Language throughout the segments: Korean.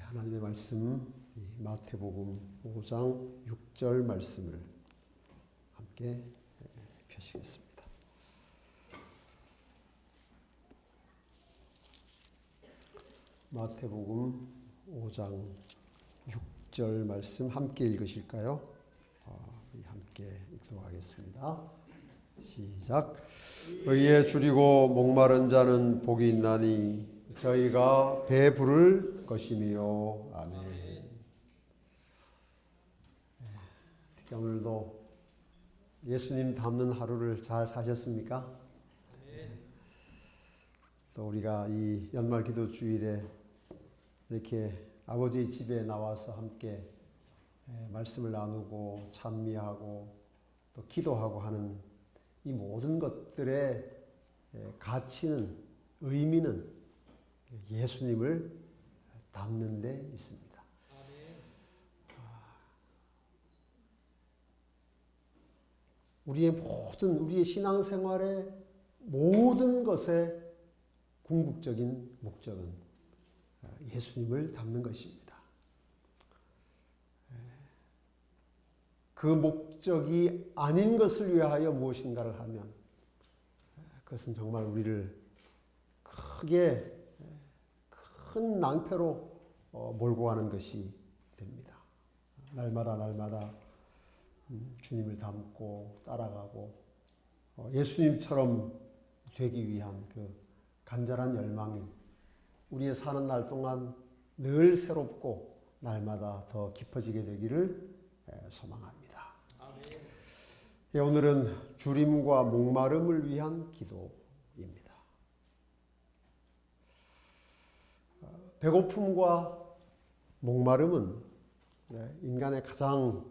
하나님의 말씀 마태복음 5장 6절 말씀을 함께 펴시겠습니다. 마태복음 5장 6절 말씀 함께 읽으실까요? 함께 읽도록 하겠습니다. 시작. 의에 줄이고 목마른 자는 복이 있나니 저희가 배부를 것이미요. 아멘. 특히 오늘도 예수님 닮는 하루를 잘 사셨습니까? 또 우리가 이 연말 기도 주일에 이렇게 아버지의 집에 나와서 함께 말씀을 나누고 찬미하고 또 기도하고 하는 이 모든 것들의 가치는, 의미는 예수님을 닮는 데 있습니다. 우리의 신앙생활의 모든 것의 궁극적인 목적은 예수님을 닮는 것입니다. 그 목적이 아닌 것을 위하여 무엇인가를 하면 그것은 정말 우리를 크게 큰 낭패로 몰고 가는 것이 됩니다. 날마다 주님을 닮고 따라가고 예수님처럼 되기 위한 그 간절한 열망이 우리의 사는 날 동안 늘 새롭고 날마다 더 깊어지게 되기를 소망합니다. 아멘. 오늘은 줄임과 목마름을 위한 기도입니다. 배고픔과 목마름은 인간의 가장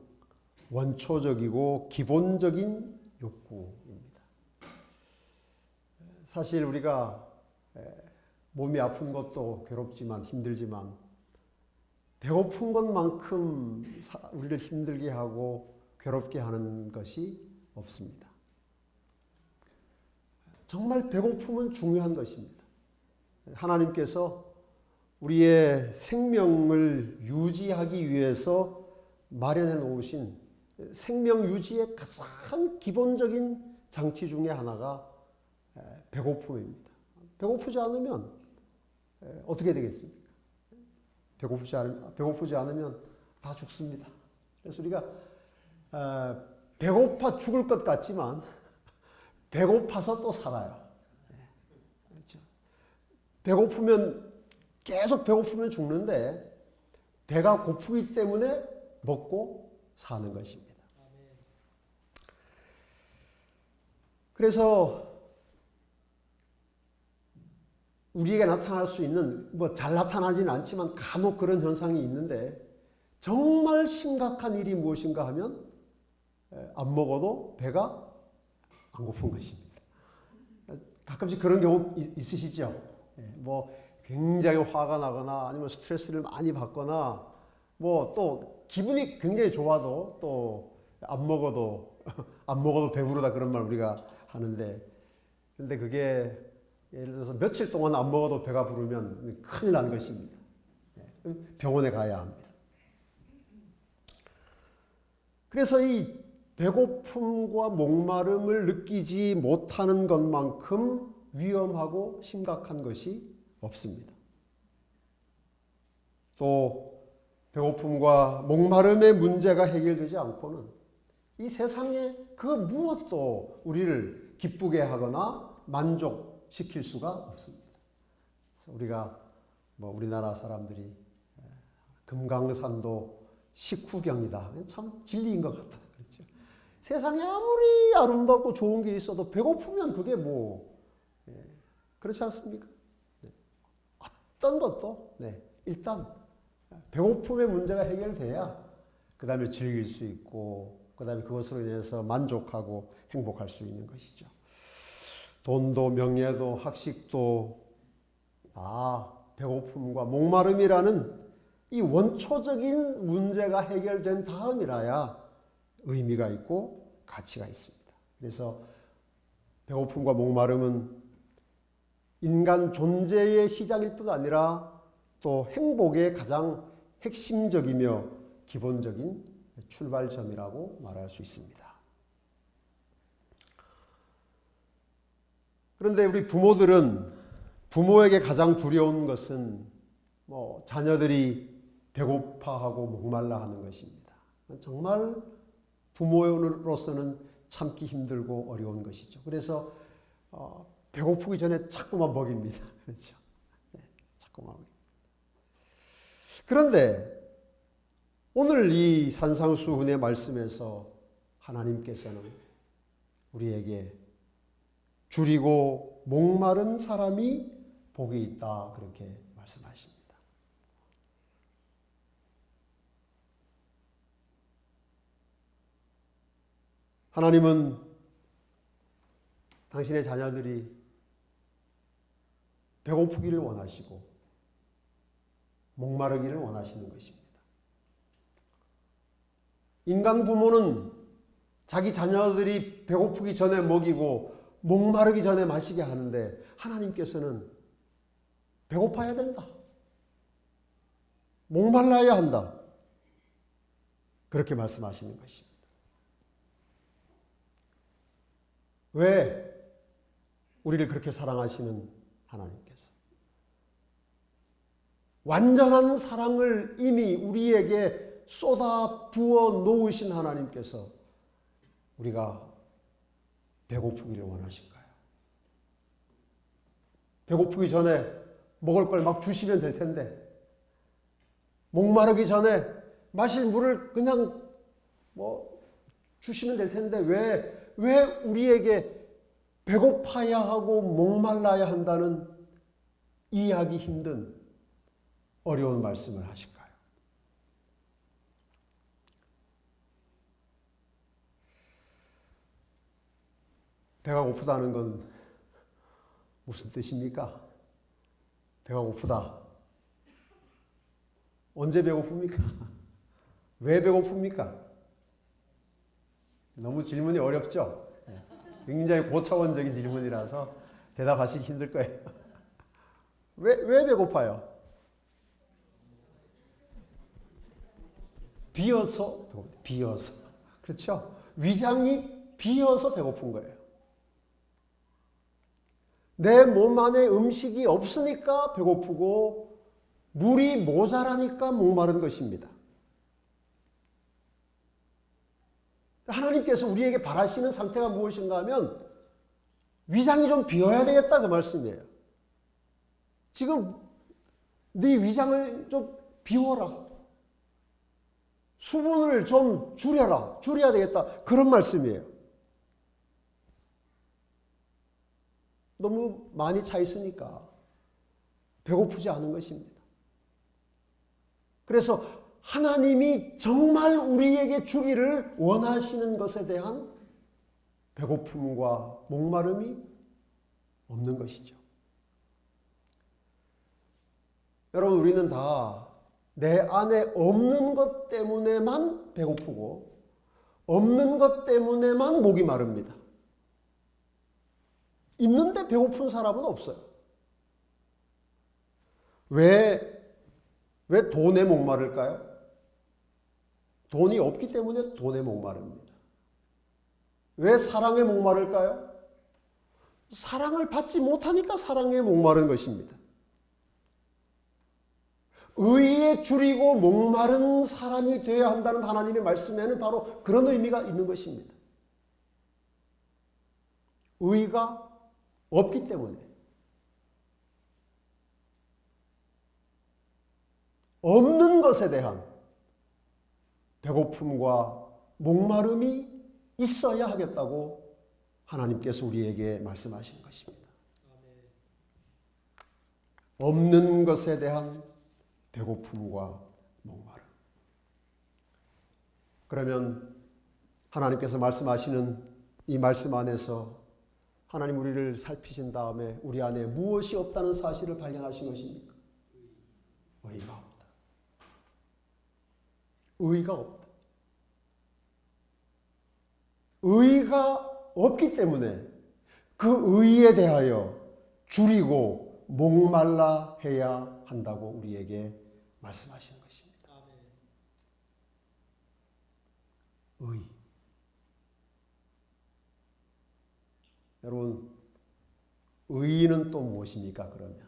원초적이고 기본적인 욕구입니다. 사실 우리가 몸이 아픈 것도 괴롭지만 힘들지만 배고픈 것만큼 우리를 힘들게 하고 괴롭게 하는 것이 없습니다. 정말 배고픔은 중요한 것입니다. 하나님께서 우리의 생명을 유지하기 위해서 마련해 놓으신 생명 유지의 가장 기본적인 장치 중에 하나가 배고픔입니다. 배고프지 않으면 어떻게 되겠습니까? 배고프지 않으면 다 죽습니다. 그래서 우리가 배고파 죽을 것 같지만 배고파서 또 살아요. 그렇죠? 계속 배고프면 죽는데 배가 고프기 때문에 먹고 사는 것입니다. 그래서 우리에게 나타날 수 있는, 잘 나타나지는 않지만 간혹 그런 현상이 있는데 정말 심각한 일이 무엇인가 하면 안 먹어도 배가 안 고픈 것입니다. 가끔씩 그런 경우 있으시죠? 굉장히 화가 나거나 아니면 스트레스를 많이 받거나 또 기분이 굉장히 좋아도 또 안 먹어도 배부르다 그런 말 우리가 하는데 근데 그게 예를 들어서 며칠 동안 안 먹어도 배가 부르면 큰일 나는 것입니다. 병원에 가야 합니다. 그래서 이 배고픔과 목마름을 느끼지 못하는 것만큼 위험하고 심각한 것이 없습니다. 또 배고픔과 목마름의 문제가 해결되지 않고는 이 세상에 그 무엇도 우리를 기쁘게 하거나 만족시킬 수가 없습니다. 그래서 우리가 우리나라 사람들이 금강산도 식후경이다. 참 진리인 것 같다. 그렇죠? 세상에 아무리 아름답고 좋은 게 있어도 배고프면 그게 그렇지 않습니까? 어떤 것도 일단 배고픔의 문제가 해결돼야 그 다음에 즐길 수 있고 그 다음에 그것으로 인해서 만족하고 행복할 수 있는 것이죠. 돈도 명예도 학식도 다 배고픔과 목마름이라는 이 원초적인 문제가 해결된 다음이라야 의미가 있고 가치가 있습니다. 그래서 배고픔과 목마름은 인간 존재의 시작일 뿐 아니라 또 행복의 가장 핵심적이며 기본적인 출발점이라고 말할 수 있습니다. 그런데 우리 부모들은 부모에게 가장 두려운 것은 자녀들이 배고파하고 목말라 하는 것입니다. 정말 부모로서는 참기 힘들고 어려운 것이죠. 그래서 배고프기 전에 자꾸만 먹입니다. 그렇죠? 네, 자꾸만 먹입니다. 그런데 오늘 이 산상수훈의 말씀에서 하나님께서는 우리에게 줄이고 목마른 사람이 복이 있다 그렇게 말씀하십니다. 하나님은 당신의 자녀들이 배고프기를 원하시고 목마르기를 원하시는 것입니다. 인간 부모는 자기 자녀들이 배고프기 전에 먹이고 목마르기 전에 마시게 하는데 하나님께서는 배고파야 된다. 목말라야 한다. 그렇게 말씀하시는 것입니다. 왜 우리를 그렇게 사랑하시는 하나님께서 완전한 사랑을 이미 우리에게 쏟아 부어 놓으신 하나님께서 우리가 배고프기를 원하실까요? 배고프기 전에 먹을 걸 막 주시면 될 텐데, 목마르기 전에 마실 물을 그냥 주시면 될 텐데, 왜 우리에게 배고파야 하고 목말라야 한다는 이해하기 힘든 어려운 말씀을 하실까요? 배가 고프다는 건 무슨 뜻입니까? 배가 고프다. 언제 배고픕니까? 왜 배고픕니까? 너무 질문이 어렵죠? 굉장히 고차원적인 질문이라서 대답하시기 힘들 거예요. 왜 배고파요? 비어서 배고프다. 비어서. 그렇죠? 위장이 비어서 배고픈 거예요. 내 몸 안에 음식이 없으니까 배고프고 물이 모자라니까 목마른 것입니다. 하나님께서 우리에게 바라시는 상태가 무엇인가 하면 위장이 좀 비어야 되겠다 그 말씀이에요. 지금 네 위장을 좀 비워라. 수분을 좀 줄여야 되겠다. 그런 말씀이에요. 너무 많이 차 있으니까 배고프지 않은 것입니다. 그래서 하나님이 정말 우리에게 주기를 원하시는 것에 대한 배고픔과 목마름이 없는 것이죠. 여러분, 우리는 다 내 안에 없는 것 때문에만 배고프고 없는 것 때문에만 목이 마릅니다. 있는데 배고픈 사람은 없어요. 왜 돈에 목마를까요? 돈이 없기 때문에 돈에 목마릅니다. 왜 사랑에 목마를까요? 사랑을 받지 못하니까 사랑에 목마른 것입니다. 의에 줄이고 목마른 사람이 되어야 한다는 하나님의 말씀에는 바로 그런 의미가 있는 것입니다. 의가 없기 때문에 없는 것에 대한 배고픔과 목마름이 있어야 하겠다고 하나님께서 우리에게 말씀하시는 것입니다. 없는 것에 대한 배고픔과 목마름. 그러면 하나님께서 말씀하시는 이 말씀 안에서 하나님 우리를 살피신 다음에 우리 안에 무엇이 없다는 사실을 발견하신 것입니까? 의가 없다. 의가 없다. 의가 없기 때문에 그 의에 대하여 줄이고 목말라 해야 한다고 우리에게 말씀하시는 것입니다. 의. 여러분, 의는 또 무엇입니까? 그러면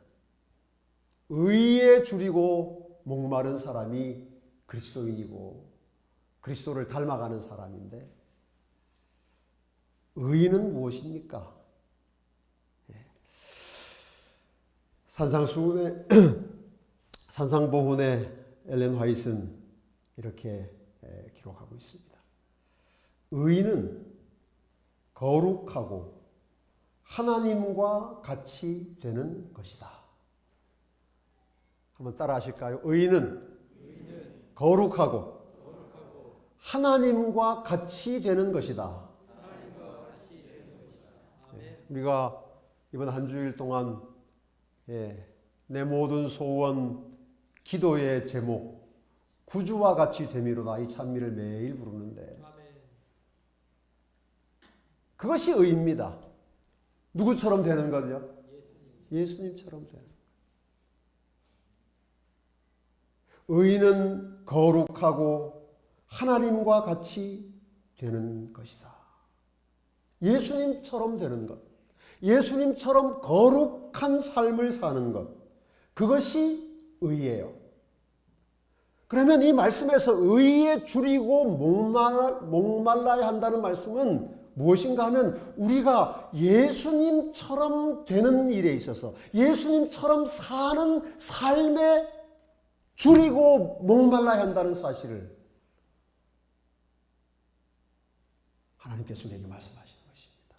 의에 줄이고 목마른 사람이 그리스도인이고 그리스도를 닮아가는 사람인데, 의는 무엇입니까? 산상보훈의 엘렌 화이트는 이렇게 기록하고 있습니다. 의는 거룩하고 하나님과 같이 되는 것이다. 한번 따라 하실까요? 의는 거룩하고 하나님과 같이 되는 것이다. 우리가 이번 한 주일 동안 내 모든 소원, 기도의 제목, 구주와 같이 되미로다, 이 찬미를 매일 부르는데, 그것이 의입니다. 누구처럼 되는 거죠? 예수님처럼 되는 거예요. 의는 거룩하고 하나님과 같이 되는 것이다. 예수님처럼 되는 것, 예수님처럼 거룩한 삶을 사는 것, 그것이 의예요. 그러면 이 말씀에서 의에 줄이고 목말라야 한다는 말씀은 무엇인가 하면, 우리가 예수님처럼 되는 일에 있어서 예수님처럼 사는 삶에 줄이고 목말라야 한다는 사실을 하나님께서 우리에게 말씀하시는 것입니다.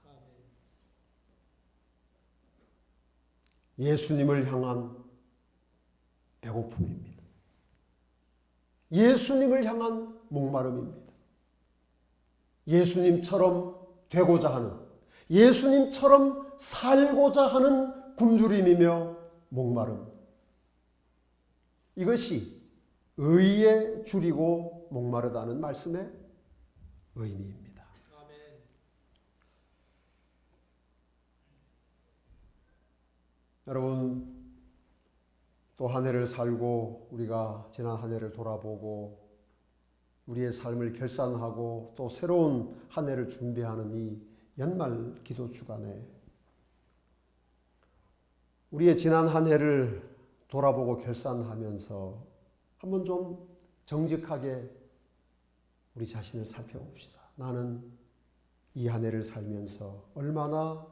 예수님을 향한 배고픔입니다. 예수님을 향한 목마름입니다. 예수님처럼 되고자 하는, 예수님처럼 살고자 하는 굶주림이며 목마름, 이것이 의에 줄이고 목마르다는 말씀의 의미입니다. 여러분, 또 한 해를 살고 우리가 지난 한 해를 돌아보고 우리의 삶을 결산하고 또 새로운 한 해를 준비하는 이 연말 기도 주간에 우리의 지난 한 해를 돌아보고 결산하면서 한번 좀 정직하게 우리 자신을 살펴봅시다. 나는 이 한 해를 살면서 얼마나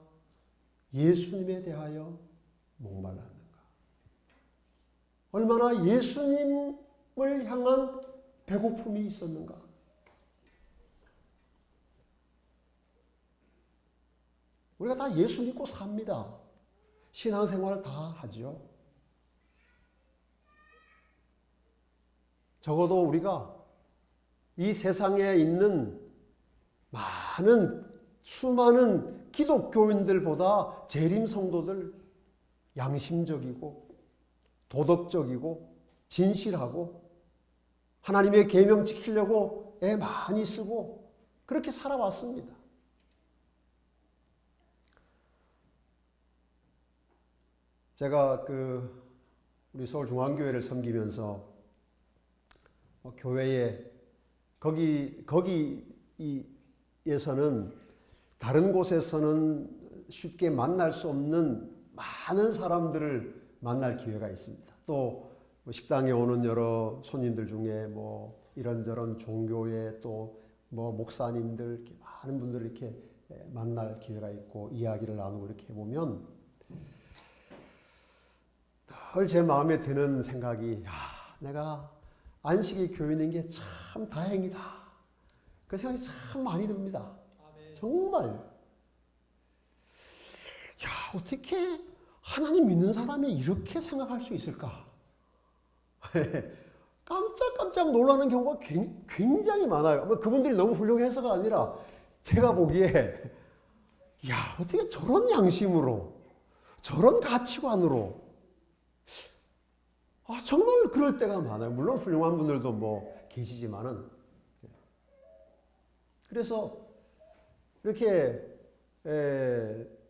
예수님에 대하여 목말랐는가? 얼마나 예수님을 향한 배고픔이 있었는가? 우리가 다 예수 믿고 삽니다. 신앙생활 다 하죠. 적어도 우리가 이 세상에 있는 수많은 기독교인들보다 재림 성도들 양심적이고 도덕적이고 진실하고 하나님의 계명 지키려고 애 많이 쓰고 그렇게 살아왔습니다. 제가 우리 서울중앙교회를 섬기면서 교회에 거기에서는 다른 곳에서는 쉽게 만날 수 없는 많은 사람들을 만날 기회가 있습니다. 또 식당에 오는 여러 손님들 중에 이런저런 종교의 또 목사님들, 이렇게 많은 분들을 이렇게 만날 기회가 있고 이야기를 나누고 이렇게 보면 늘 제 마음에 드는 생각이, 내가 안식일 교인인 게 참 다행이다. 그 생각이 참 많이 듭니다. 정말. 어떻게 하나님 믿는 사람이 이렇게 생각할 수 있을까? 깜짝깜짝 놀라는 경우가 굉장히 많아요. 그분들이 너무 훌륭해서가 아니라 제가 보기에 어떻게 저런 양심으로, 저런 가치관으로, 정말 그럴 때가 많아요. 물론 훌륭한 분들도 계시지만은. 그래서 이렇게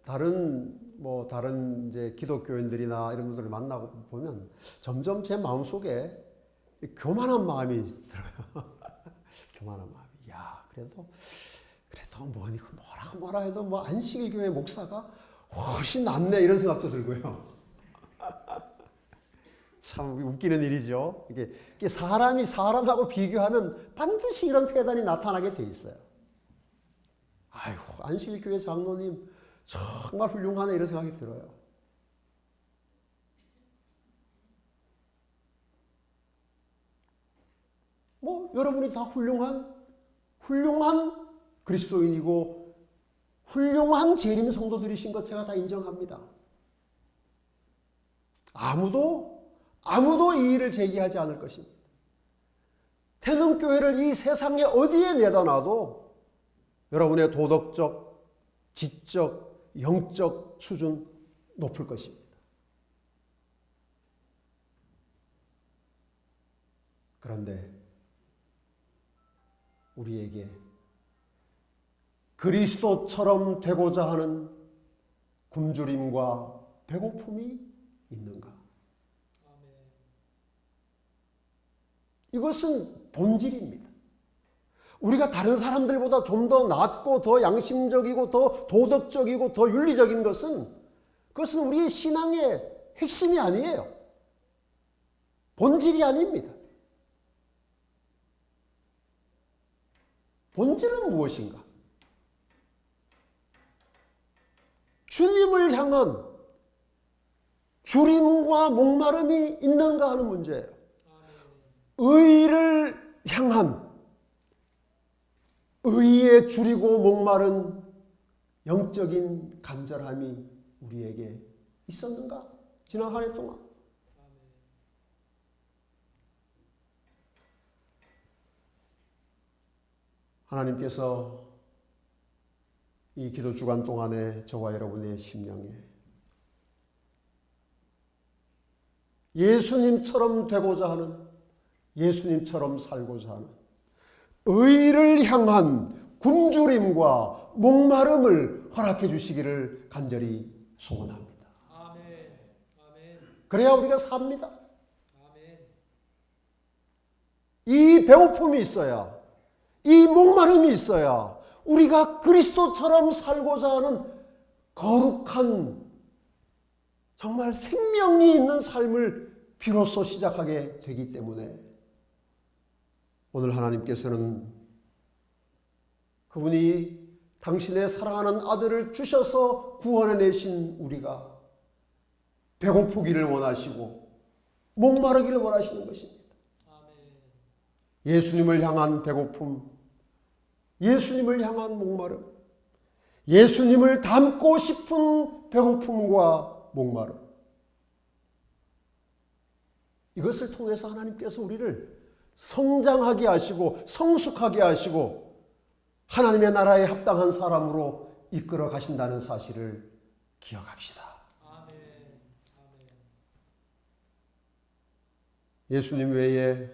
다른 뭐 다른 이제 기독교인들이나 이런 분들을 만나고 보면 점점 제 마음속에 교만한 마음이 들어요. 교만한 마음이. 야, 그래도 뭐라 해도 뭐 안식일교회 목사가 훨씬 낫네 이런 생각도 들고요. 참 웃기는 일이죠. 이게 사람이 사람하고 비교하면 반드시 이런 폐단이 나타나게 돼 있어요. 아이고, 안식일교회 장로님 정말 훌륭하네 이런 생각이 들어요. 뭐 여러분이 다 훌륭한 그리스도인이고 훌륭한 재림 성도들이신 것 제가 다 인정합니다. 아무도 이 일을 제기하지 않을 것입니다. 태능교회를 이 세상에 어디에 내다 놔도 여러분의 도덕적, 지적, 영적 수준 높을 것입니다. 그런데 우리에게 그리스도처럼 되고자 하는 굶주림과 배고픔이 있는가? 이것은 본질입니다. 우리가 다른 사람들보다 좀 더 낫고 더 양심적이고 더 도덕적이고 더 윤리적인 그것은 우리의 신앙의 핵심이 아니에요. 본질이 아닙니다. 본질은 무엇인가? 주님을 향한 주림과 목마름이 있는가 하는 문제예요. 의를 향한 의에 줄이고 목마른 영적인 간절함이 우리에게 있었는가? 지난 한 해 동안. 하나님께서 이 기도 주간 동안에 저와 여러분의 심령에 예수님처럼 되고자 하는, 예수님처럼 살고자 하는 의를 향한 굶주림과 목마름을 허락해 주시기를 간절히 소원합니다. 아멘. 그래야 우리가 삽니다. 아멘. 이 배고픔이 있어야, 이 목마름이 있어야 우리가 그리스도처럼 살고자 하는 거룩한 정말 생명이 있는 삶을 비로소 시작하게 되기 때문에 오늘 하나님께서는 그분이 당신의 사랑하는 아들을 주셔서 구원해내신 우리가 배고프기를 원하시고 목마르기를 원하시는 것입니다. 예수님을 향한 배고픔, 예수님을 향한 목마름, 예수님을 닮고 싶은 배고픔과 목마름, 이것을 통해서 하나님께서 우리를 성장하게 하시고 성숙하게 하시고 하나님의 나라에 합당한 사람으로 이끌어 가신다는 사실을 기억합시다. 아멘. 예수님 외에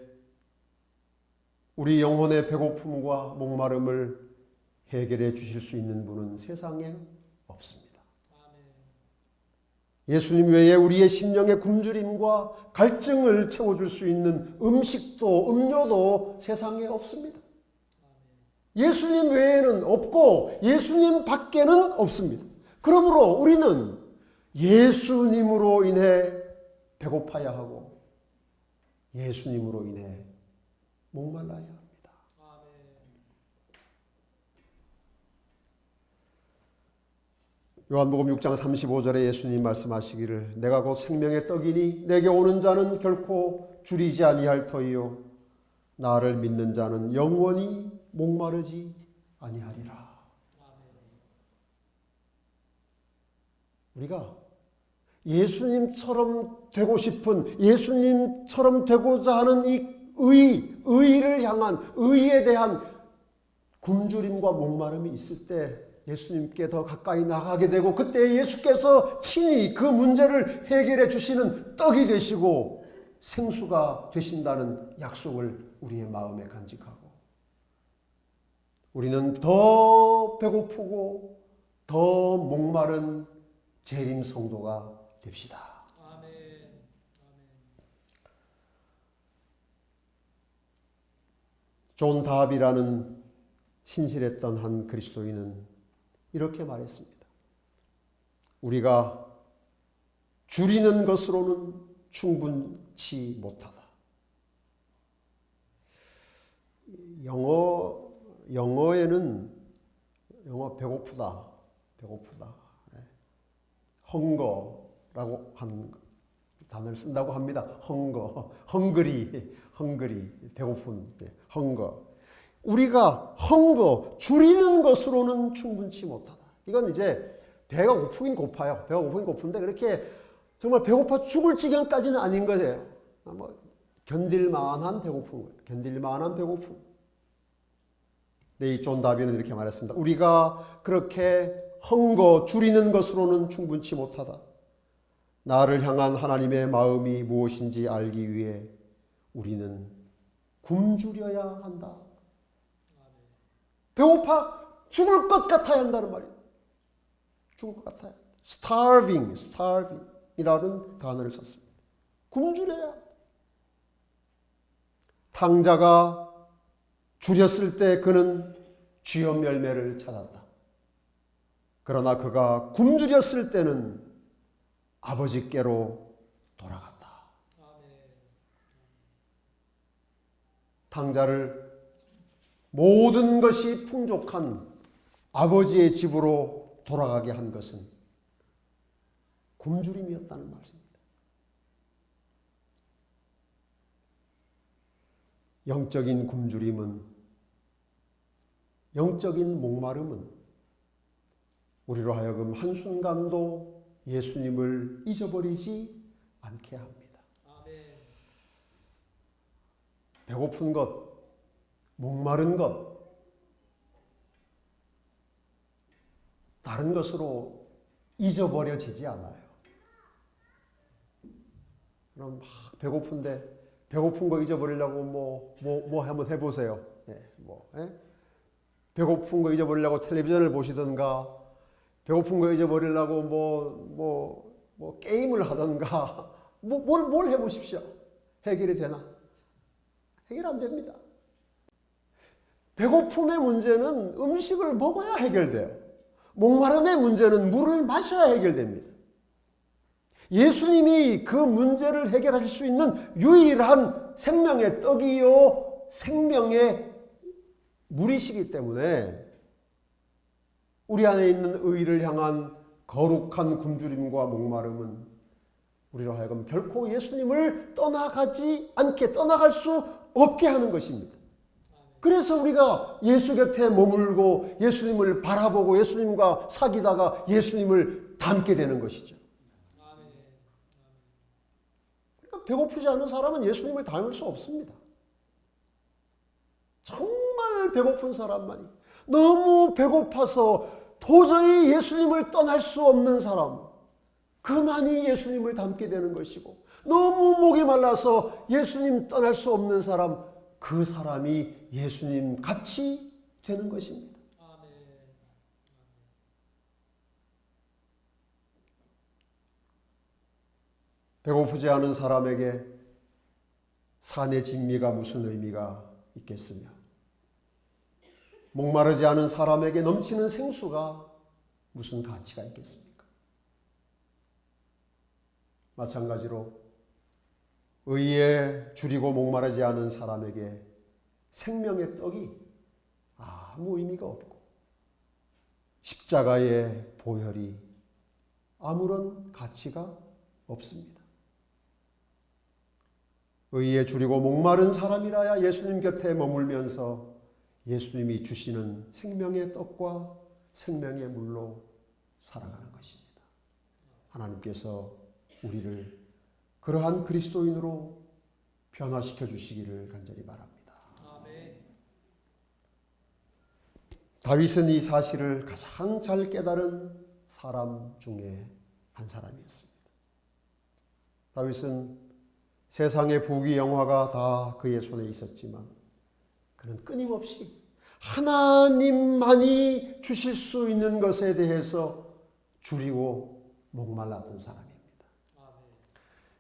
우리 영혼의 배고픔과 목마름을 해결해 주실 수 있는 분은 세상에 없습니다. 예수님 외에 우리의 심령의 굶주림과 갈증을 채워줄 수 있는 음식도 음료도 세상에 없습니다. 예수님 외에는 없고 예수님 밖에는 없습니다. 그러므로 우리는 예수님으로 인해 배고파야 하고 예수님으로 인해 목말라야 합니다. 요한복음 6장 35절에 예수님 말씀하시기를 내가 곧 생명의 떡이니 내게 오는 자는 결코 줄이지 아니할 터이요 나를 믿는 자는 영원히 목마르지 아니하리라. 우리가 예수님처럼 되고 싶은, 예수님처럼 되고자 하는 이 의를 향한, 의에 대한 굶주림과 목마름이 있을 때 예수님께 더 가까이 나가게 되고 그때 예수께서 친히 그 문제를 해결해 주시는 떡이 되시고 생수가 되신다는 약속을 우리의 마음에 간직하고 우리는 더 배고프고 더 목마른 재림 성도가 됩시다. 아멘. 존 다비라는 신실했던 한 그리스도인은 이렇게 말했습니다. 우리가 줄이는 것으로는 충분치 못하다. 영어에는 배고프다. 헝거라고 하는 단어를 쓴다고 합니다. 헝그리, 배고픈, 헝거. 우리가 줄이는 것으로는 충분치 못하다. 이건 이제 배가 고프긴 고파요. 배가 고프긴 고픈데 그렇게 정말 배고파 죽을 지경까지는 아닌 거예요. 견딜만한 배고픈 거예요. 견딜만한 배고픔. 이 존 다비는 이렇게 말했습니다. 우리가 그렇게 줄이는 것으로는 충분치 못하다. 나를 향한 하나님의 마음이 무엇인지 알기 위해 우리는 굶주려야 한다. 배고파 죽을 것 같아야 한다는 말이에요. 죽을 것 같아야. starving 이라는 단어를 썼습니다. 굶주려야. 탕자가 줄였을 때 그는 쥐염 열매를 찾았다. 그러나 그가 굶주렸을 때는 아버지께로 돌아갔다. 탕자를 모든 것이 풍족한 아버지의 집으로 돌아가게 한 것은 굶주림이었다는 말입니다. 영적인 굶주림은, 영적인 목마름은 우리로 하여금 한순간도 예수님을 잊어버리지 않게 합니다. 배고픈 것, 목마른 것, 다른 것으로 잊어버려지지 않아요. 그럼 막 배고픈데 배고픈 거 잊어버리려고 뭐 한번 해보세요. 배고픈 거 잊어버리려고 텔레비전을 보시던가, 배고픈 거 잊어버리려고 뭐 게임을 하던가, 뭘 해보십시오. 해결이 되나? 해결 안 됩니다. 배고픔의 문제는 음식을 먹어야 해결돼요. 목마름의 문제는 물을 마셔야 해결됩니다. 예수님이 그 문제를 해결하실 수 있는 유일한 생명의 떡이요 생명의 물이시기 때문에 우리 안에 있는 의를 향한 거룩한 굶주림과 목마름은 우리로 하여금 결코 예수님을 떠나갈 수 없게 하는 것입니다. 그래서 우리가 예수 곁에 머물고 예수님을 바라보고 예수님과 사귀다가 예수님을 닮게 되는 것이죠. 그러니까 배고프지 않은 사람은 예수님을 닮을 수 없습니다. 정말 배고픈 사람만이, 너무 배고파서 도저히 예수님을 떠날 수 없는 사람, 그만이 예수님을 닮게 되는 것이고, 너무 목이 말라서 예수님 떠날 수 없는 사람, 그 사람이 예수님 같이 되는 것입니다. 배고프지 않은 사람에게 산의 진미가 무슨 의미가 있겠으며, 목마르지 않은 사람에게 넘치는 생수가 무슨 가치가 있겠습니까? 마찬가지로 의에 줄이고 목마르지 않은 사람에게 생명의 떡이 아무 의미가 없고 십자가의 보혈이 아무런 가치가 없습니다. 의에 줄이고 목마른 사람이라야 예수님 곁에 머물면서 예수님이 주시는 생명의 떡과 생명의 물로 살아가는 것입니다. 하나님께서 우리를 그러한 그리스도인으로 변화시켜 주시기를 간절히 바랍니다. 아멘. 다윗은 이 사실을 가장 잘 깨달은 사람 중에 한 사람이었습니다. 다윗은 세상의 부귀 영화가 다 그의 손에 있었지만 그는 끊임없이 하나님만이 주실 수 있는 것에 대해서 줄이고 목말랐던 사람입니다.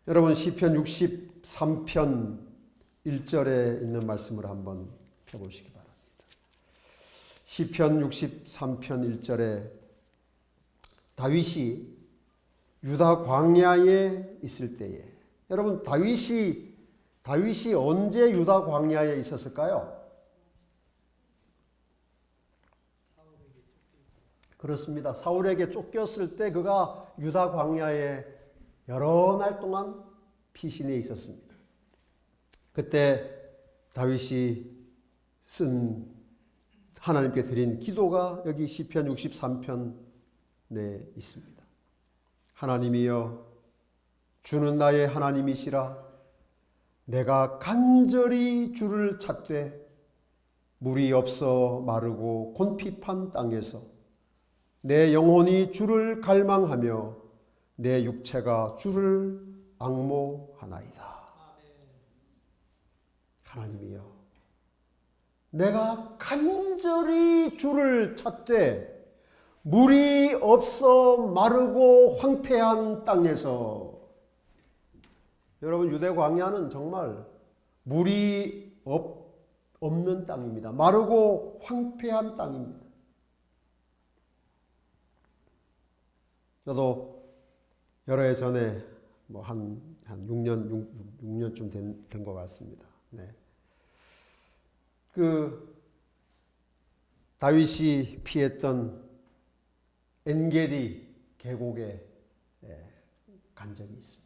여러분 시편 63편 1절에 있는 말씀을 한번 펴보시기 바랍니다. 시편 63편 1절에 다윗이 유다 광야에 있을 때에, 여러분 다윗이 언제 유다 광야에 있었을까요? 그렇습니다. 사울에게 쫓겼을 때 그가 유다 광야에 여러 날 동안 피신해 있었습니다. 그때 다윗이 쓴 하나님께 드린 기도가 여기 시편 63편에 있습니다. 하나님이여, 주는 나의 하나님이시라. 내가 간절히 주를 찾되 물이 없어 마르고 곤핍한 땅에서 내 영혼이 주를 갈망하며 내 육체가 주를 앙모하나이다. 하나님이여, 내가 간절히 주를 찾되 물이 없어 마르고 황폐한 땅에서, 여러분 유대 광야는 정말 물이 없는 땅입니다. 마르고 황폐한 땅입니다. 저도 여러 해 전에 한 6년쯤 된 것 같습니다. 네. 그 다윗이 피했던 엔게디 계곡에 간 적이 있습니다.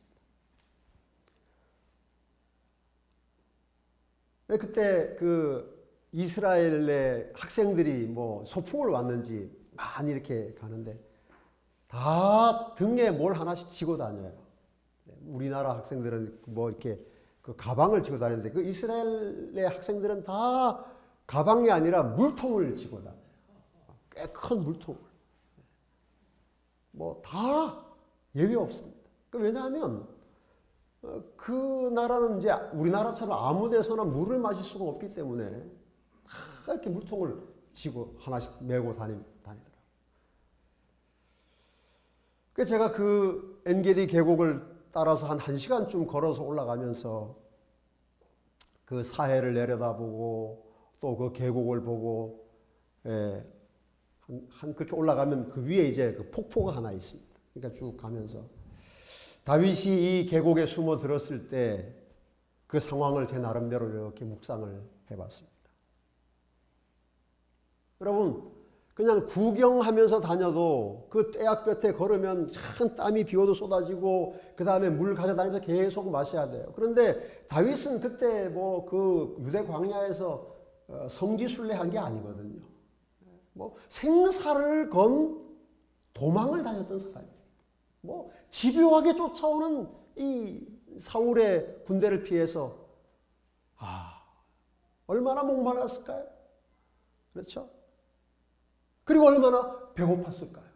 그때 그 이스라엘의 학생들이 소풍을 왔는지 많이 이렇게 가는데 다 등에 뭘 하나씩 지고 다녀요. 우리나라 학생들은 이렇게 그 가방을 지고 다니는데 그 이스라엘의 학생들은 다 가방이 아니라 물통을 지고 다녀요. 꽤 큰 물통을. 다 예외 없습니다. 왜냐하면 그 나라는 이제 우리나라처럼 아무 데서나 물을 마실 수가 없기 때문에 다 이렇게 물통을 지고 하나씩 메고 다니더라고요. 그래서 제가 그 엔게디 계곡을 따라서 한 1시간쯤 걸어서 올라가면서 그 사해를 내려다보고 또 그 계곡을 보고, 그렇게 올라가면 그 위에 이제 그 폭포가 하나 있습니다. 그러니까 쭉 가면서 다윗이 이 계곡에 숨어 들었을 때 그 상황을 제 나름대로 이렇게 묵상을 해봤습니다. 여러분, 그냥 구경하면서 다녀도 그 떼약볕에 걸으면 참 땀이 비 오도 쏟아지고 그 다음에 물 가져다니면서 계속 마셔야 돼요. 그런데 다윗은 그때 그 유대 광야에서 성지순례한 게 아니거든요. 생사를 건 도망을 다녔던 사람이에요. 집요하게 쫓아오는 이 사울의 군대를 피해서 얼마나 목말랐을까요? 그렇죠? 그리고 얼마나 배고팠을까요?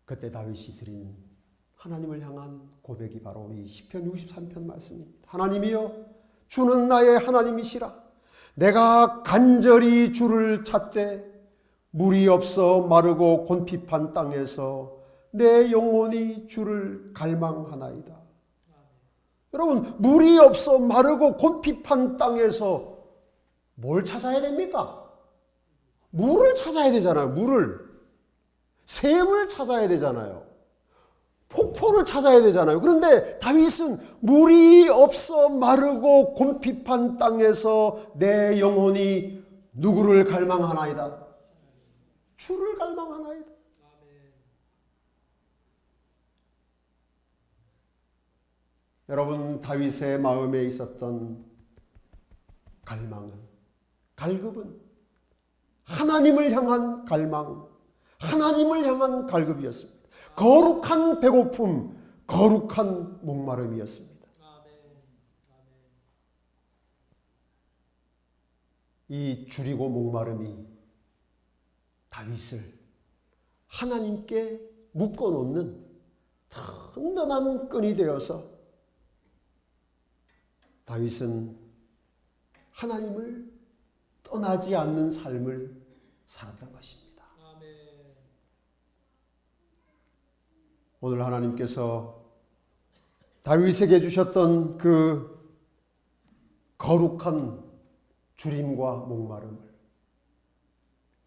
그때 다윗이 드린 하나님을 향한 고백이 바로 이 시편 63편 말씀입니다. 하나님이여, 주는 나의 하나님이시라. 내가 간절히 주를 찾되 물이 없어 마르고 곤핍한 땅에서 내 영혼이 주를 갈망하나이다. 여러분, 물이 없어 마르고 곤핍한 땅에서 뭘 찾아야 됩니까? 물을 찾아야 되잖아요. 물을. 샘을 찾아야 되잖아요. 폭포를 찾아야 되잖아요. 그런데 다윗은 물이 없어 마르고 곤핍한 땅에서 내 영혼이 누구를 갈망하나이다? 주를 갈망하나이다. 여러분, 다윗의 마음에 있었던 갈망은, 갈급은 하나님을 향한 갈망, 하나님을 향한 갈급이었습니다. 거룩한 배고픔, 거룩한 목마름이었습니다. 이 줄이고 목마름이 다윗을 하나님께 묶어놓는 든든한 끈이 되어서 다윗은 하나님을 떠나지 않는 삶을 살았던 것입니다. 오늘 하나님께서 다윗에게 주셨던 그 거룩한 주림과 목마름을,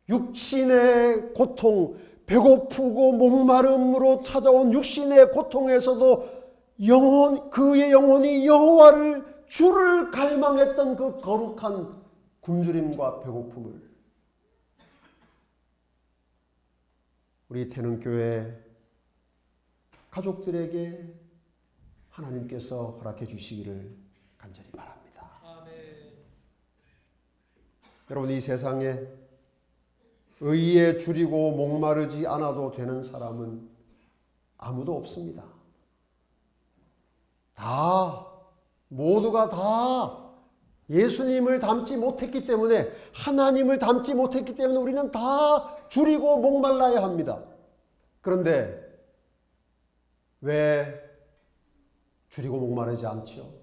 육신의 고통, 배고프고 목마름으로 찾아온 육신의 고통에서도 그의 영혼이 여호와를 주를 갈망했던 그 거룩한 굶주림과 배고픔을 우리 태능교회 가족들에게 하나님께서 허락해 주시기를 간절히 바랍니다. 여러분, 이 세상에 의에 줄이고 목마르지 않아도 되는 사람은 아무도 없습니다. 모두가 다 예수님을 닮지 못했기 때문에, 하나님을 닮지 못했기 때문에 우리는 다 줄이고 목말라야 합니다. 그런데 왜 줄이고 목마르지 않죠?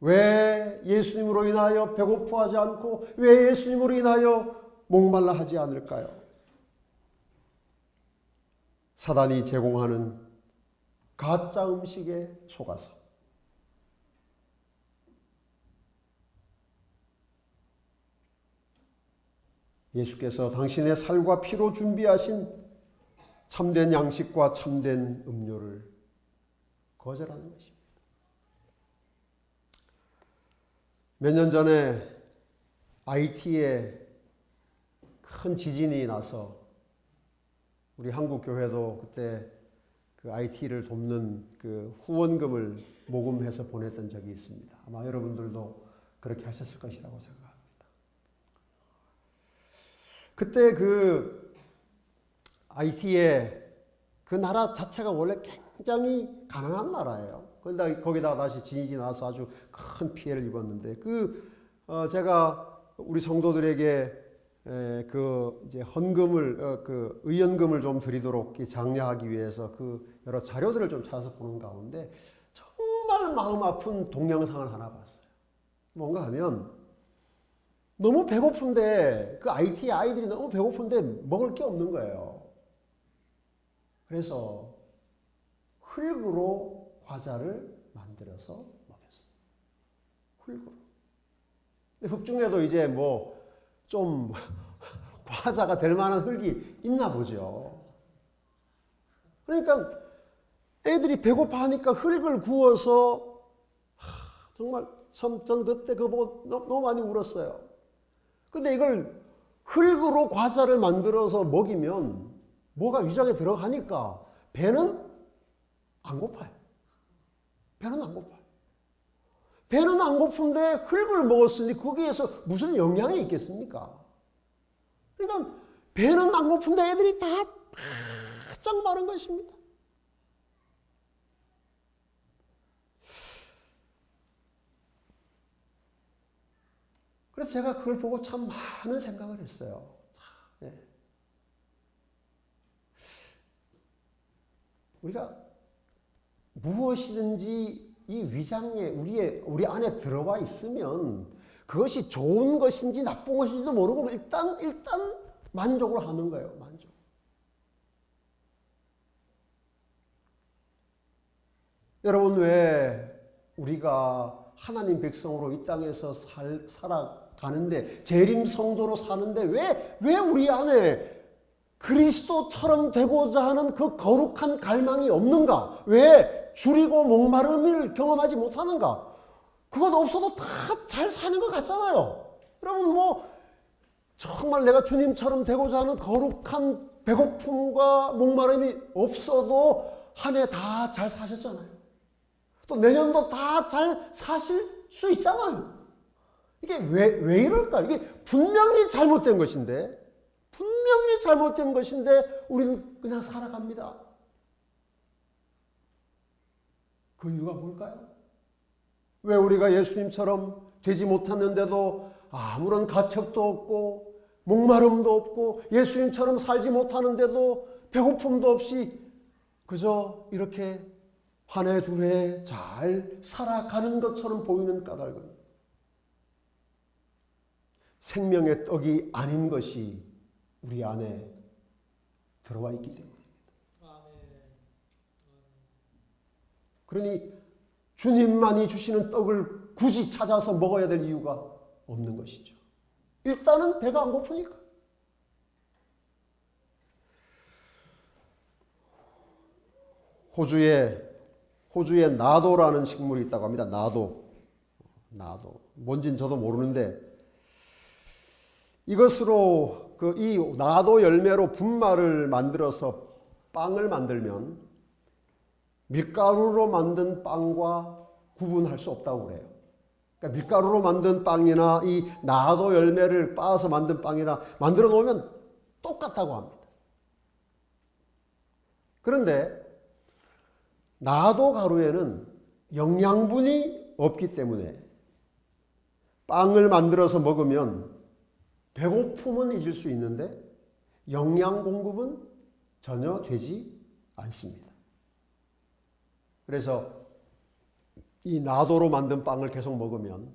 왜 예수님으로 인하여 배고파하지 않고 왜 예수님으로 인하여 목말라 하지 않을까요? 사단이 제공하는 가짜 음식에 속아서 예수께서 당신의 살과 피로 준비하신 참된 양식과 참된 음료를 거절하는 것입니다. 몇 년 전에 IT에 큰 지진이 나서 우리 한국 교회도 그때 그 IT를 돕는 그 후원금을 모금해서 보냈던 적이 있습니다. 아마 여러분들도 그렇게 하셨을 것이라고 생각합니다. 그때 그 IT에 그 나라 자체가 원래 굉장히 가난한 나라예요. 그런데 거기다가 다시 지진이 나서 아주 큰 피해를 입었는데 제가 우리 성도들에게 그 이제 헌금을 그 의연금을 좀 드리도록 장려하기 위해서 그 여러 자료들을 좀 찾아서 보는 가운데 정말 마음 아픈 동영상을 하나 봤어요. 뭔가 하면 너무 배고픈데 그 IT 아이들이 너무 배고픈데 먹을 게 없는 거예요. 그래서 흙으로 과자를 만들어서 먹였어요. 흙으로. 흙 중에도 이제 뭐 좀 과자가 될 만한 흙이 있나 보죠. 그러니까 애들이 배고파하니까 흙을 구워서 정말 전 그때 그거 보고 너무 많이 울었어요. 근데 이걸 흙으로 과자를 만들어서 먹이면 뭐가 위장에 들어가니까 배는 안 고파요. 배는 안 고파요. 배는 안 고픈데 흙을 먹었으니 거기에서 무슨 영향이 있겠습니까? 그러니까 배는 안 고픈데 애들이 다 바짝 마른 것입니다. 그래서 제가 그걸 보고 참 많은 생각을 했어요. 네. 우리가 무엇이든지 이 위장에 우리 안에 들어와 있으면 그것이 좋은 것인지 나쁜 것인지도 모르고 일단 만족을 하는 거예요. 만족. 여러분, 왜 우리가 하나님 백성으로 이 땅에서 살아가는데 재림 성도로 사는데 왜 우리 안에 그리스도처럼 되고자 하는 그 거룩한 갈망이 없는가? 왜 줄이고 목마름을 경험하지 못하는가? 그것 없어도 다 잘 사는 것 같잖아요. 여러분, 정말 내가 주님처럼 되고자 하는 거룩한 배고픔과 목마름이 없어도 한 해 다 잘 사셨잖아요. 또 내년도 다 잘 사실 수 있잖아요. 이게 왜 이럴까요? 이게 분명히 잘못된 것인데 우리는 그냥 살아갑니다. 그 이유가 뭘까요? 왜 우리가 예수님처럼 되지 못했는데도 아무런 가책도 없고 목마름도 없고 예수님처럼 살지 못하는데도 배고픔도 없이 그저 이렇게 한 해 두 해 잘 살아가는 것처럼 보이는 까닭은 생명의 떡이 아닌 것이 우리 안에 들어와 있기 때문입니다. 그러니 주님만이 주시는 떡을 굳이 찾아서 먹어야 될 이유가 없는 것이죠. 일단은 배가 안 고프니까. 호주에 나도라는 식물이 있다고 합니다. 나도. 뭔진 저도 모르는데 이것으로 이 나도 열매로 분말을 만들어서 빵을 만들면 밀가루로 만든 빵과 구분할 수 없다고 그래요. 그러니까 밀가루로 만든 빵이나 이 나도 열매를 빻아서 만든 빵이나 만들어 놓으면 똑같다고 합니다. 그런데 나도 가루에는 영양분이 없기 때문에 빵을 만들어서 먹으면 배고픔은 잊을 수 있는데 영양 공급은 전혀 되지 않습니다. 그래서 이 나도로 만든 빵을 계속 먹으면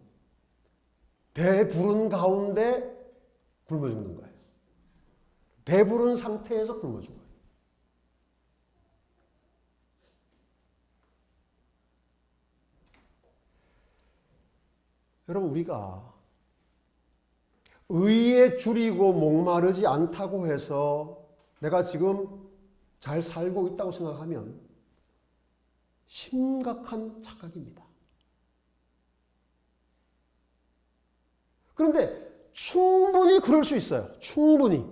배 부른 가운데 굶어 죽는 거예요. 배 부른 상태에서 굶어 죽어요. 여러분, 우리가 의에 줄이고 목마르지 않다고 해서 내가 지금 잘 살고 있다고 생각하면 심각한 착각입니다. 그런데 충분히 그럴 수 있어요. 충분히.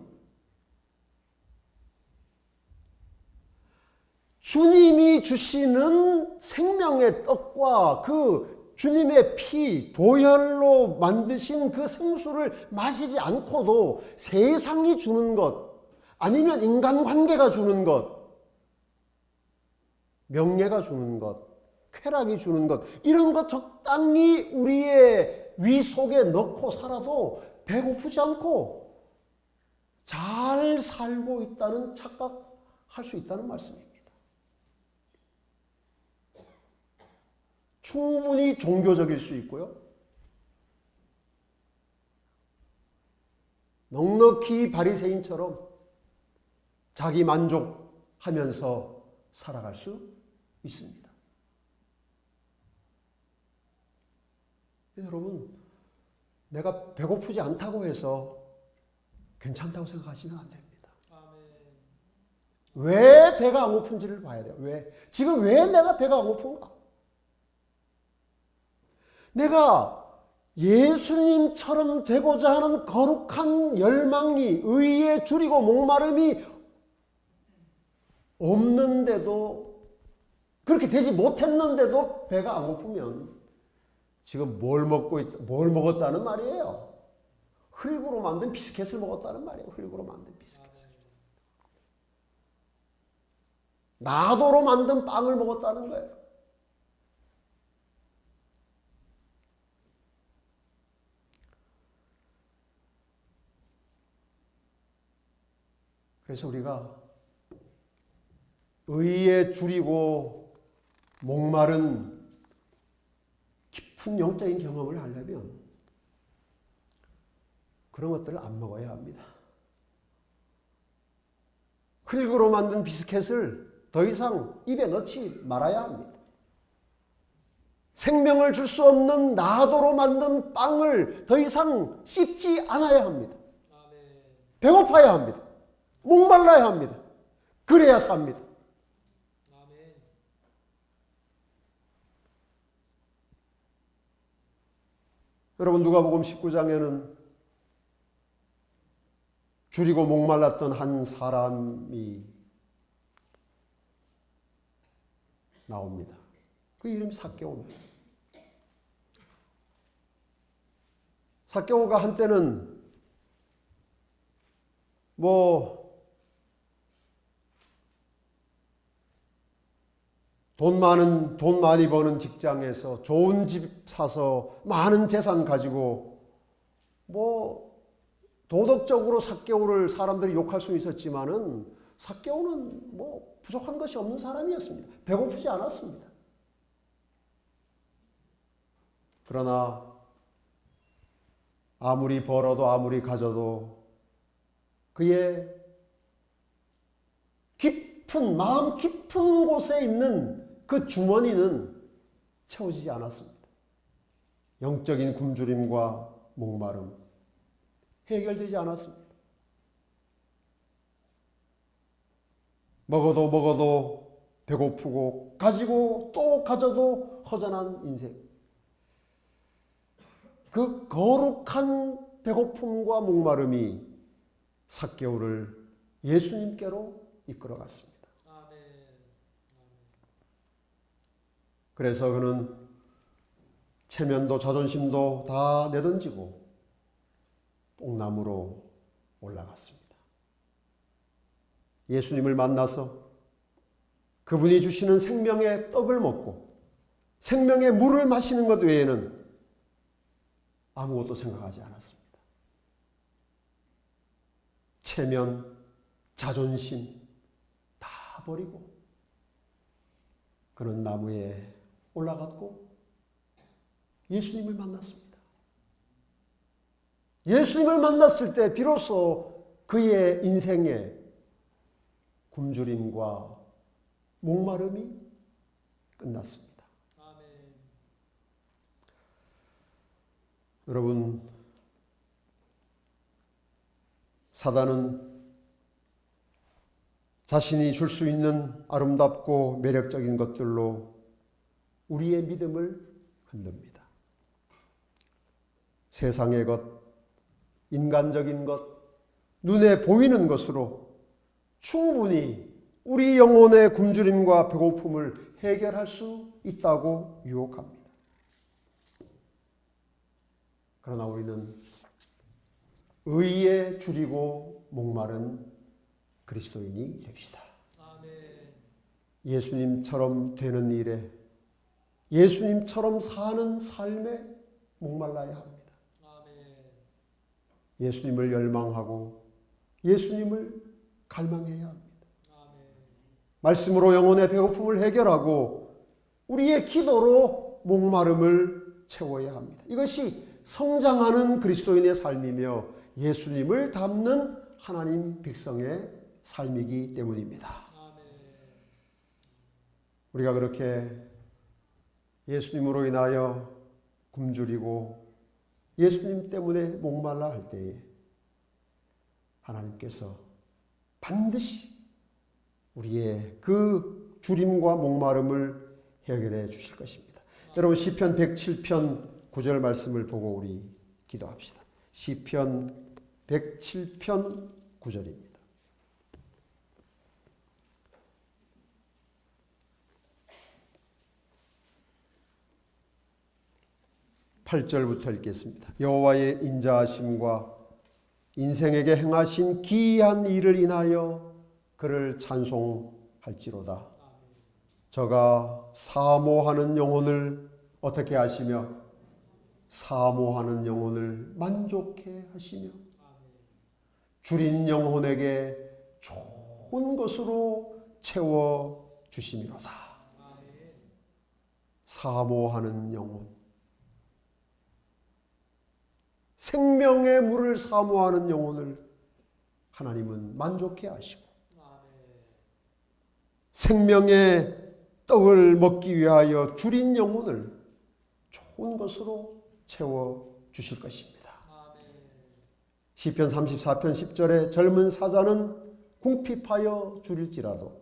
주님이 주시는 생명의 떡과 그 주님의 피, 보혈로 만드신 그 생수를 마시지 않고도 세상이 주는 것, 아니면 인간관계가 주는 것, 명예가 주는 것, 쾌락이 주는 것, 이런 것 적당히 우리의 위 속에 넣고 살아도 배고프지 않고 잘 살고 있다는 착각할 수 있다는 말씀입니다. 충분히 종교적일 수 있고요. 넉넉히 바리새인처럼 자기 만족하면서 살아갈 수 있습니다. 여러분, 내가 배고프지 않다고 해서 괜찮다고 생각하시면 안 됩니다. 왜 배가 안 고픈지를 봐야 돼요. 지금 왜 내가 배가 안 고픈가? 내가 예수님처럼 되고자 하는 거룩한 열망이, 의에 줄이고 목마름이 없는데도, 그렇게 되지 못했는데도 배가 안 고프면 지금 뭘 먹었다는 말이에요? 흙으로 만든 비스켓을 먹었다는 말이에요. 흙으로 만든 비스켓을. 나도로 만든 빵을 먹었다는 거예요. 그래서 우리가 의에 줄이고 목마른 깊은 영적인 경험을 하려면 그런 것들을 안 먹어야 합니다. 흙으로 만든 비스켓을 더 이상 입에 넣지 말아야 합니다. 생명을 줄 수 없는 나도로 만든 빵을 더 이상 씹지 않아야 합니다. 배고파야 합니다. 목말라야 합니다. 그래야 삽니다. 여러분, 누가복음 19장에는 줄이고 목말랐던 한 사람이 나옵니다. 그 이름이 삭개오입니다. 삭개오가 한때는 돈 많이 버는 직장에서 좋은 집 사서 많은 재산 가지고 도덕적으로 삭개오를 사람들이 욕할 수 있었지만은 삭개오는 부족한 것이 없는 사람이었습니다. 배고프지 않았습니다. 그러나 아무리 벌어도 아무리 가져도 그의 깊은 마음 깊은 곳에 있는 그 주머니는 채워지지 않았습니다. 영적인 굶주림과 목마름 해결되지 않았습니다. 먹어도 배고프고 가지고 또 가져도 허전한 인생. 그 거룩한 배고픔과 목마름이 삭개오를 예수님께로 이끌어갔습니다. 그래서 그는 체면도 자존심도 다 내던지고 뽕나무로 올라갔습니다. 예수님을 만나서 그분이 주시는 생명의 떡을 먹고 생명의 물을 마시는 것 외에는 아무것도 생각하지 않았습니다. 체면, 자존심 다 버리고 그는 나무에 올라갔고 예수님을 만났습니다. 예수님을 만났을 때 비로소 그의 인생에 굶주림과 목마름이 끝났습니다. 아멘. 여러분, 사단은 자신이 줄 수 있는 아름답고 매력적인 것들로 우리의 믿음을 흔듭니다. 세상의 것, 인간적인 것, 눈에 보이는 것으로 충분히 우리 영혼의 굶주림과 배고픔을 해결할 수 있다고 유혹합니다. 그러나 우리는 의에 줄이고 목마른 그리스도인이 됩시다. 아멘. 예수님처럼 되는 일에, 예수님처럼 사는 삶에 목말라야 합니다. 아멘. 예수님을 열망하고 예수님을 갈망해야 합니다. 아멘. 말씀으로 영혼의 배고픔을 해결하고 우리의 기도로 목마름을 채워야 합니다. 이것이 성장하는 그리스도인의 삶이며 예수님을 닮는 하나님 백성의 삶이기 때문입니다. 아멘. 우리가 그렇게 예수님으로 인하여 굶주리고 예수님 때문에 목말라 할 때에 하나님께서 반드시 우리의 그 주림과 목마름을 해결해 주실 것입니다. 여러분 시편 107편 9절 말씀을 보고 우리 기도합시다. 시편 107편 9절입니다. 8절부터 읽겠습니다. 여호와의 인자하심과 인생에게 행하신 기이한 일을 인하여 그를 찬송할지로다. 저가 사모하는 영혼을 어떻게 하시며 사모하는 영혼을 만족해 하시며 줄인 영혼에게 좋은 것으로 채워 주심이로다. 사모하는 영혼, 생명의 물을 사모하는 영혼을 하나님은 만족해 하시고 생명의 떡을 먹기 위하여 줄인 영혼을 좋은 것으로 채워 주실 것입니다. 시편 34편 10절에 젊은 사자는 궁핍하여 줄일지라도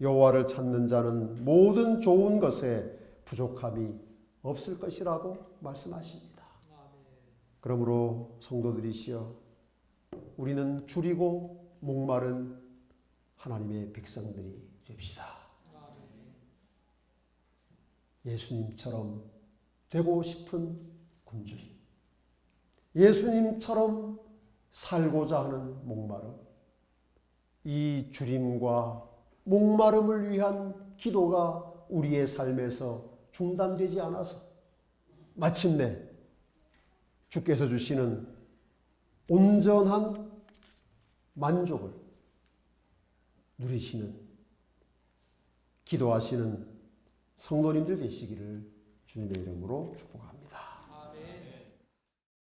여호와를 찾는 자는 모든 좋은 것에 부족함이 없을 것이라고 말씀하십니다. 그러므로 성도들이시여 우리는 줄이고 목마른 하나님의 백성들이 됩시다. 예수님처럼 되고 싶은 굶주림, 예수님처럼 살고자 하는 목마름, 이 줄임과 목마름을 위한 기도가 우리의 삶에서 중단되지 않아서 마침내 주께서 주시는 온전한 만족을 누리시는 기도하시는 성도님들 되시기를 주님의 이름으로 축복합니다.